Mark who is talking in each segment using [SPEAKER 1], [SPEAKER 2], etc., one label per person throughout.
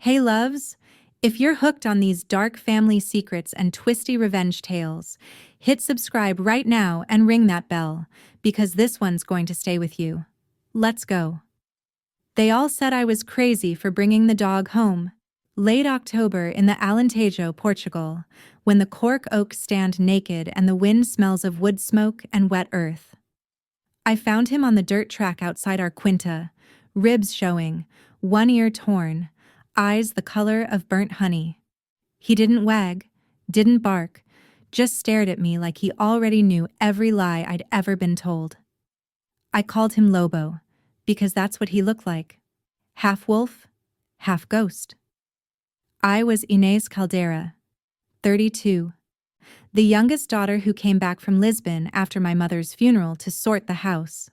[SPEAKER 1] Hey loves, if you're hooked on these dark family secrets and twisty revenge tales, hit subscribe right now and ring that bell, because this one's going to stay with you. Let's go. They all said I was crazy for bringing the dog home. Late October in the Alentejo, Portugal, when the cork oaks stand naked and the wind smells of wood smoke and wet earth. I found him on the dirt track outside our quinta, ribs showing, one ear torn, eyes the color of burnt honey. He didn't wag, didn't bark, just stared at me like he already knew every lie I'd ever been told. I called him Lobo, because that's what he looked like. Half wolf, half ghost. I was Inés Caldera, 32, the youngest daughter who came back from Lisbon after my mother's funeral to sort the house.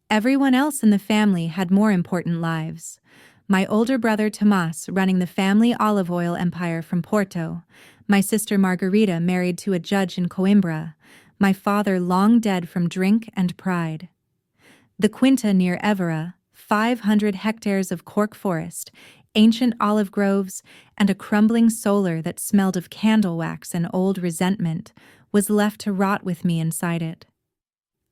[SPEAKER 1] Everyone else in the family had more important lives. My older brother Tomás running the family olive oil empire from Porto, my sister Margarita married to a judge in Coimbra, my father long dead from drink and pride. The quinta near Évora, 500 hectares of cork forest, ancient olive groves, and a crumbling solar that smelled of candle wax and old resentment, was left to rot with me inside it.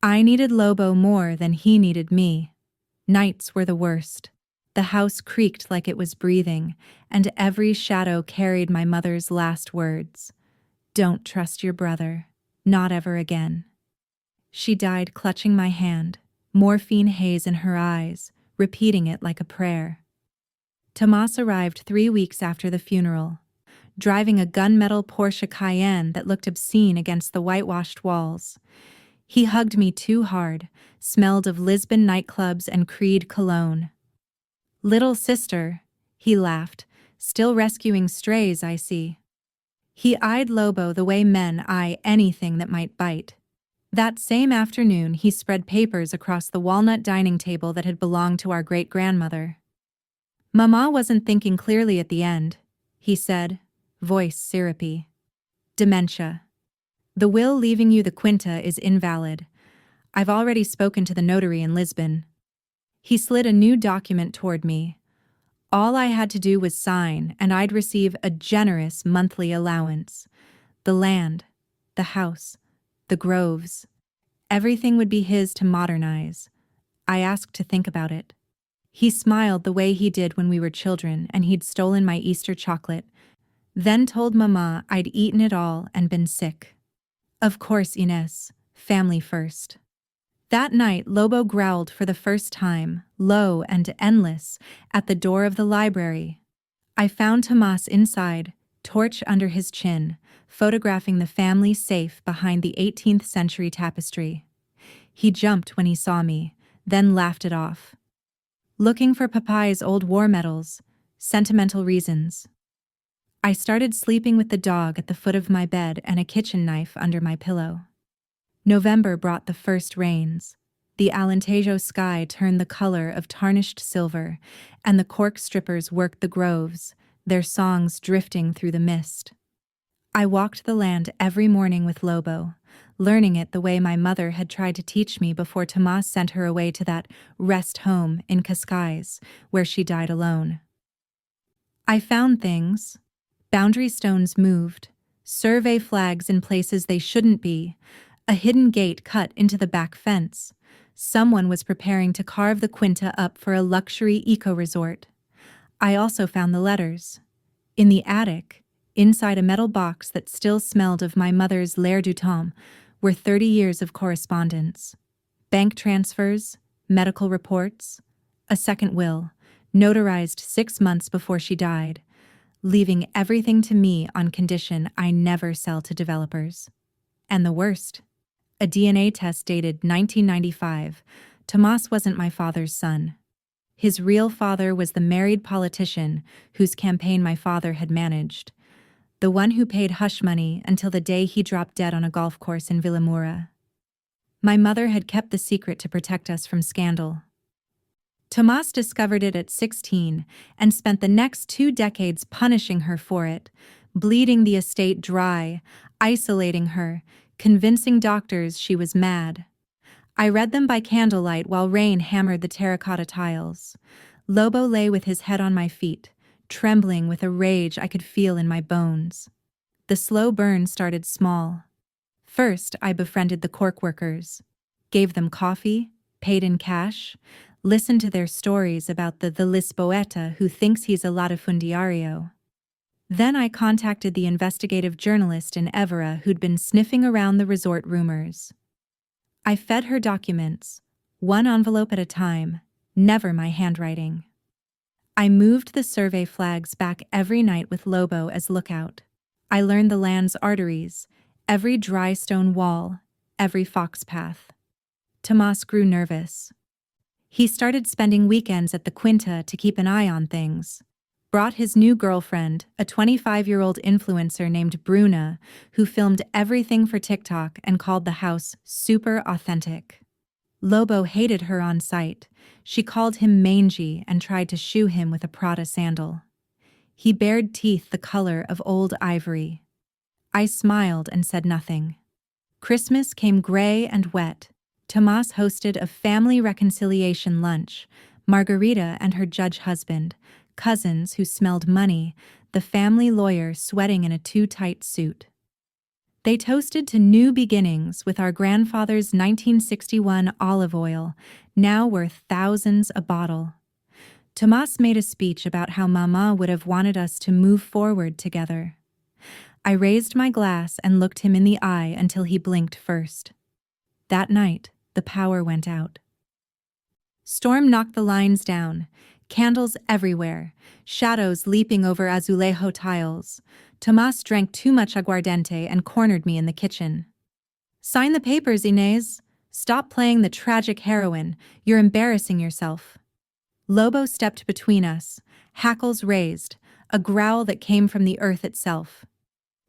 [SPEAKER 1] I needed Lobo more than he needed me. Nights were the worst. The house creaked like it was breathing, and every shadow carried my mother's last words. "Don't trust your brother. Not ever again." She died clutching my hand, morphine haze in her eyes, repeating it like a prayer. Tomás arrived 3 weeks after the funeral, driving a gunmetal Porsche Cayenne that looked obscene against the whitewashed walls. He hugged me too hard, smelled of Lisbon nightclubs and Creed cologne. "Little sister," he laughed, "still rescuing strays, I see." He eyed Lobo the way men eye anything that might bite. That same afternoon he spread papers across the walnut dining table that had belonged to our great-grandmother. "Mama wasn't thinking clearly at the end," he said, voice syrupy. "Dementia. The will leaving you the quinta is invalid. I've already spoken to the notary in Lisbon." He slid a new document toward me. All I had to do was sign, and I'd receive a generous monthly allowance. The land, the house, the groves. Everything would be his to modernize. I asked to think about it. He smiled the way he did when we were children and he'd stolen my Easter chocolate, then told Mama I'd eaten it all and been sick. Of course, Inés, family first. That night, Lobo growled for the first time, low and endless, at the door of the library. I found Tomás inside, torch under his chin, photographing the family safe behind the 18th century tapestry. He jumped when he saw me, then laughed it off. "Looking for Papa's old war medals, sentimental reasons." I started sleeping with the dog at the foot of my bed and a kitchen knife under my pillow. November brought the first rains. The Alentejo sky turned the color of tarnished silver, and the cork strippers worked the groves, their songs drifting through the mist. I walked the land every morning with Lobo, learning it the way my mother had tried to teach me before Tomás sent her away to that rest home in Cascais, where she died alone. I found things. Boundary stones moved, survey flags in places they shouldn't be, a hidden gate cut into the back fence. Someone was preparing to carve the quinta up for a luxury eco-resort. I also found the letters. In the attic, inside a metal box that still smelled of my mother's L'air du Temps, were 30 years of correspondence. Bank transfers, medical reports, a second will, notarized 6 months before she died, leaving everything to me on condition I never sell to developers. And the worst, a DNA test dated 1995. Tomás wasn't my father's son. His real father was the married politician whose campaign my father had managed, the one who paid hush money until the day he dropped dead on a golf course in Vilamoura. My mother had kept the secret to protect us from scandal. Tomás discovered it at 16 and spent the next 2 decades punishing her for it, bleeding the estate dry, isolating her, convincing doctors she was mad. I read them by candlelight while rain hammered the terracotta tiles. Lobo lay with his head on my feet, trembling with a rage I could feel in my bones. The slow burn started small. First, I befriended the cork workers, gave them coffee, paid in cash, listened to their stories about the Lisboeta who thinks he's a latifundiario. Then I contacted the investigative journalist in Évora who'd been sniffing around the resort rumors. I fed her documents, one envelope at a time, never my handwriting. I moved the survey flags back every night with Lobo as lookout. I learned the land's arteries, every dry stone wall, every fox path. Tomas grew nervous. He started spending weekends at the Quinta to keep an eye on things. Brought his new girlfriend, a 25-year-old influencer named Bruna, who filmed everything for TikTok and called the house super authentic. Lobo hated her on sight. She called him mangy and tried to shoo him with a Prada sandal. He bared teeth the color of old ivory. I smiled and said nothing. Christmas came gray and wet. Tomas hosted a family reconciliation lunch. Margarita and her judge husband, cousins who smelled money, the family lawyer sweating in a too-tight suit. They toasted to new beginnings with our grandfather's 1961 olive oil, now worth thousands a bottle. Tomas made a speech about how Mama would have wanted us to move forward together. I raised my glass and looked him in the eye until he blinked first. That night, the power went out. Storm knocked the lines down, candles everywhere, shadows leaping over azulejo tiles. Tomas drank too much aguardiente and cornered me in the kitchen. "Sign the papers, Inés. Stop playing the tragic heroine. You're embarrassing yourself." Lobo stepped between us, hackles raised, a growl that came from the earth itself.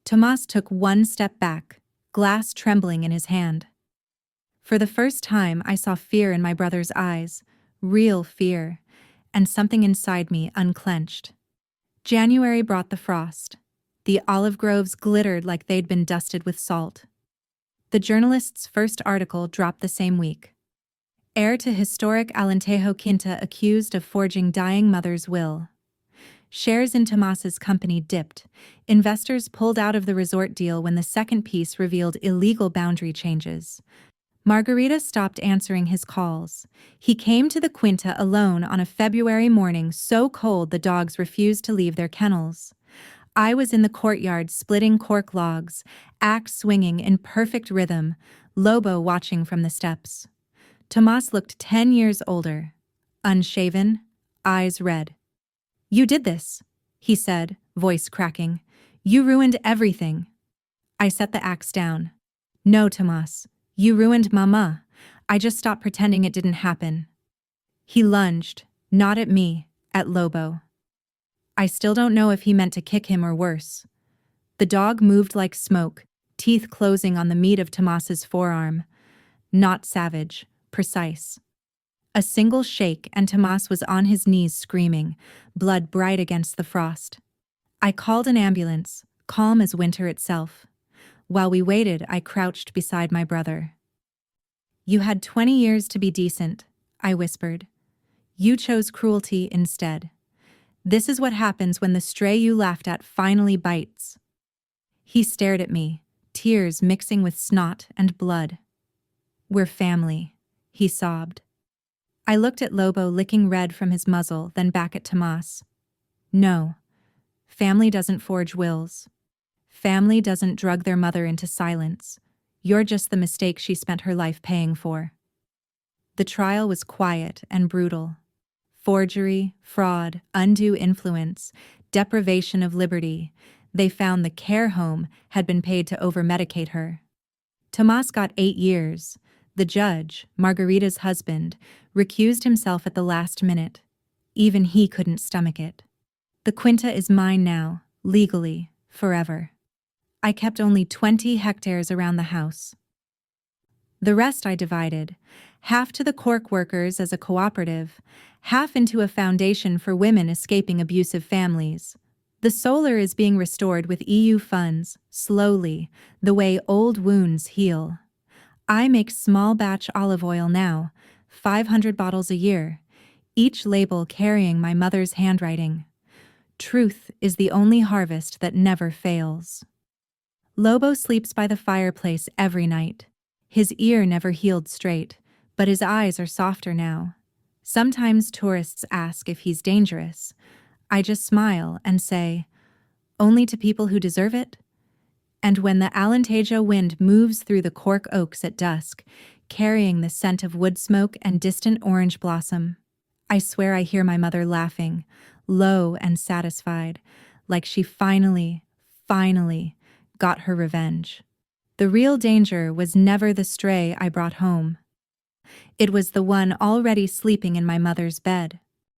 [SPEAKER 1] Tomas took one step back, glass trembling in his hand. For the first time, I saw fear in my brother's eyes, real fear, and something inside me unclenched. January brought the frost. The olive groves glittered like they'd been dusted with salt. The journalist's first article dropped the same week. Heir to historic Alentejo Quinta accused of forging dying mother's will. Shares in Tomas's company dipped. Investors pulled out of the resort deal when the second piece revealed illegal boundary changes. Margarita stopped answering his calls. He came to the Quinta alone on a February morning so cold the dogs refused to leave their kennels. I was in the courtyard splitting cork logs, axe swinging in perfect rhythm, Lobo watching from the steps. Tomas looked 10 years older, unshaven, eyes red. "You did this," he said, voice cracking. "You ruined everything." I set the axe down. "No, Tomas, you ruined Mama. I just stopped pretending it didn't happen." He lunged, not at me, at Lobo. I still don't know if he meant to kick him or worse. The dog moved like smoke, teeth closing on the meat of Tomas's forearm. Not savage, precise. A single shake and Tomas was on his knees screaming, blood bright against the frost. I called an ambulance, calm as winter itself. While we waited, I crouched beside my brother. "You had 20 years to be decent," I whispered. "You chose cruelty instead. This is what happens when the stray you laughed at finally bites." He stared at me, tears mixing with snot and blood. "We're family," he sobbed. I looked at Lobo licking red from his muzzle, then back at Tomas. "No. Family doesn't forge wills. Family doesn't drug their mother into silence. You're just the mistake she spent her life paying for." The trial was quiet and brutal. Forgery, fraud, undue influence, deprivation of liberty. They found the care home had been paid to over-medicate her. Tomas got 8 years. The judge, Margarita's husband, recused himself at the last minute. Even he couldn't stomach it. The Quinta is mine now, legally, forever. I kept only 20 hectares around the house. The rest I divided, half to the cork workers as a cooperative, half into a foundation for women escaping abusive families. The solar is being restored with EU funds, slowly, the way old wounds heal. I make small batch olive oil now, 500 bottles a year, each label carrying my mother's handwriting. Truth is the only harvest that never fails. Lobo sleeps by the fireplace every night. His ear never healed straight, but his eyes are softer now. Sometimes tourists ask if he's dangerous. I just smile and say, only to people who deserve it. And when the Alentejo wind moves through the cork oaks at dusk, carrying the scent of wood smoke and distant orange blossom, I swear I hear my mother laughing, low and satisfied, like she finally got her revenge. The real danger was never the stray I brought home. It was the one already sleeping in my mother's bed.